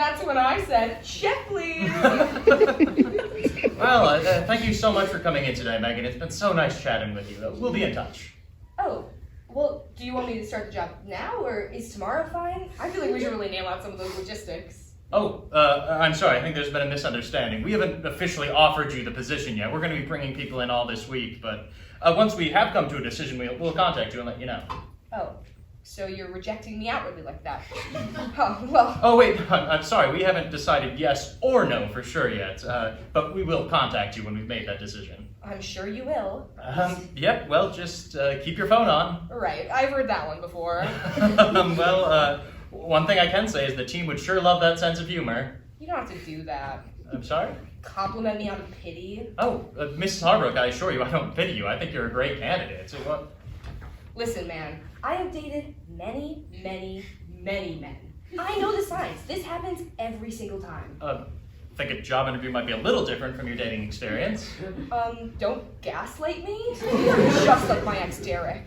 that's when I said, check please. Well, thank you so much for coming in today, Megan. It's been so nice chatting with you. We'll be in touch. Oh, well, do you want me to start the job now, or is tomorrow fine? I feel like we should really nail out some of those logistics. Oh, I'm sorry. I think there's been a misunderstanding. We haven't officially offered you the position yet. We're going to be bringing people in all this week, but once we have come to a decision, we'll contact you and let you know. Oh, so you're rejecting me outwardly like that? Oh, well. Oh, wait. I'm sorry. We haven't decided yes or no for sure yet, but we will contact you when we've made that decision. I'm sure you will. Yep. Well, just keep your phone on. Right. I've heard that one before. Well, one thing I can say is the team would sure love that sense of humor. You don't have to do that. I'm sorry? Compliment me out of pity. Oh, Mrs. Harbrook, I assure you, I don't pity you. I think you're a great candidate. So what? Listen, man, I have dated many, many, many men. I know the signs. This happens every single time. I think a job interview might be a little different from your dating experience. Don't gaslight me? Just like my ex, Derek.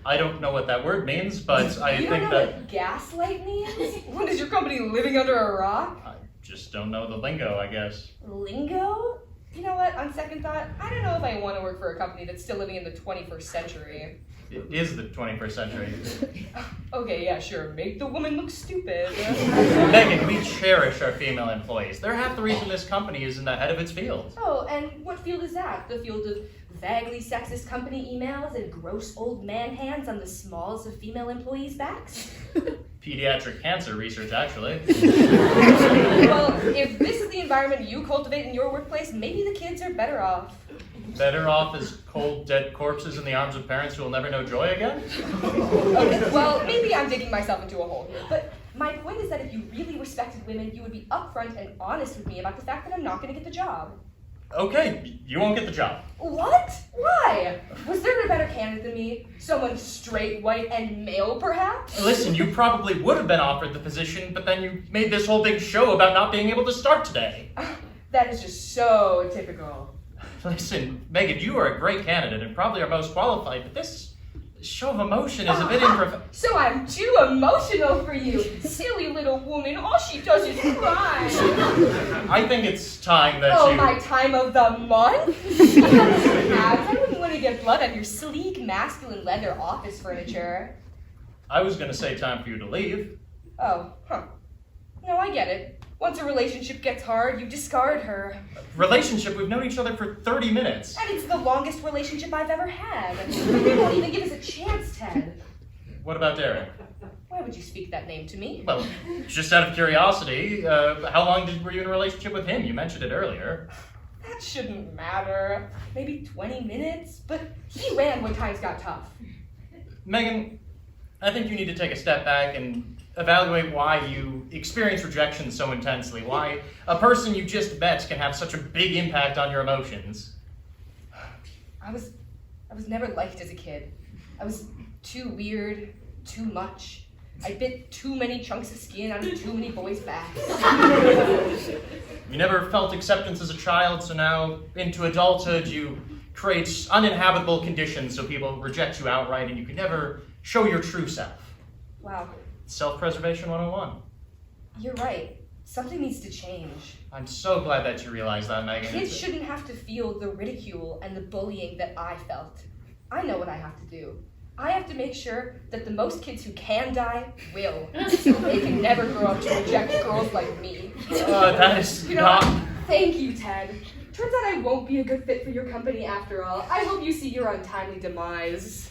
I don't know what that word means, but I you think don't know that... what gaslight means? What, is your company living under a rock? I just don't know the lingo, I guess. Lingo? You know what, on second thought, I don't know if I want to work for a company that's still living in the 21st century. It is the 21st century. Okay, yeah, sure. Make the woman look stupid. Megan, we cherish our female employees. They're half the reason this company is in the head of its field. Oh, and what field is that? The field of vaguely sexist company emails and gross old man hands on the smalls of female employees' backs? Pediatric cancer research, actually. Well, if this is the environment you cultivate in your workplace, maybe the kids are better off. Better off as cold, dead corpses in the arms of parents who will never know joy again? Okay, well, maybe I'm digging myself into a hole here, but my point is that if you really respected women, you would be upfront and honest with me about the fact that I'm not going to get the job. Okay, you won't get the job. What? Why? Was there a better candidate than me? Someone straight, white, and male, perhaps? Listen, you probably would have been offered the position, but then you made this whole big show about not being able to start today. That is just so typical. Listen, Megan, you are a great candidate and probably our most qualified, but this show of emotion is a bit improv... So I'm too emotional for you. Silly little woman, all she does is cry. I think it's time that Oh, you... my time of the month? I wouldn't want to get blood on your sleek, masculine leather office furniture. I was going to say time for you to leave. Oh, huh. No, I get it. Once a relationship gets hard, you discard her. Relationship? We've known each other for 30 minutes. And it's the longest relationship I've ever had. You won't even give us a chance, Ted. What about Derek? Why would you speak that name to me? Well, just out of curiosity, how long were you in a relationship with him? You mentioned it earlier. That shouldn't matter. Maybe 20 minutes, but he ran when times got tough. Megan, I think you need to take a step back and evaluate why you experience rejection so intensely, why a person you just met can have such a big impact on your emotions. I was never liked as a kid. I was too weird, too much. I bit too many chunks of skin out of too many boys' backs. You never felt acceptance as a child, so now into adulthood you create uninhabitable conditions so people reject you outright and you can never show your true self. Wow. Self-preservation 101. You're right. Something needs to change. I'm so glad that you realize that, Megan. Kids shouldn't have to feel the ridicule and the bullying that I felt. I know what I have to do. I have to make sure that the most kids who can die will. So they can never grow up to reject girls like me. That is not... Thank you, Ted. Turns out I won't be a good fit for your company after all. I hope you see your untimely demise.